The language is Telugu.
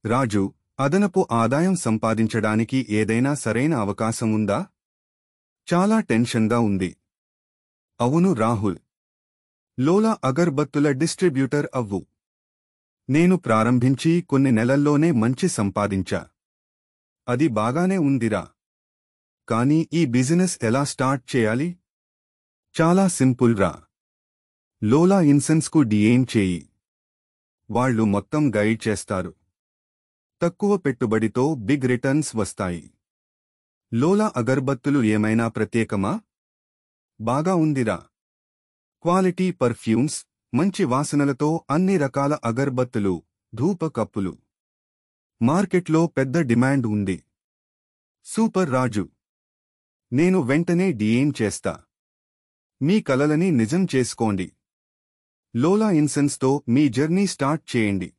రాజు, అదనపు ఆదాయం సంపాదించడానికి ఏదైనా సరైన అవకాశం ఉందా? చాలా టెన్షన్గా ఉంది. అవును రాహుల్. లోలా అగర్బత్తుల డిస్ట్రిబ్యూటర్ అవ్వు. నేను ప్రారంభించి కొన్ని నెలల్లోనే మంచి సంపాదించా. అది బాగానే ఉందిరా. కానీ ఈ బిజినెస్ ఎలా స్టార్ట్ చేయాలి? చాలా సింపుల్ రా. లోలా ఇన్సెన్స్కు డిఎం చేయి. వాళ్ళు మొత్తం గైడ్ చేస్తారు. తక్కువ పెట్టుబడితో బిగ్ రిటర్న్స్ వస్తాయి. లోలా అగర్బత్తులు ఏమైనా ప్రత్యేకమా? బాగా ఉందిరా. క్వాలిటీ పర్ఫ్యూమ్స్, మంచి వాసనలతో అన్ని రకాల అగర్బత్తులు, ధూప కప్పులు. మార్కెట్లో పెద్ద డిమాండ్ ఉంది. సూపర్ రాజు. నేను వెంటనే డిఎం చేస్తా. మీ కలలని నిజం చేసుకోండి. లోలా ఇన్సెన్స్తో మీ జర్నీ స్టార్ట్ చేయండి.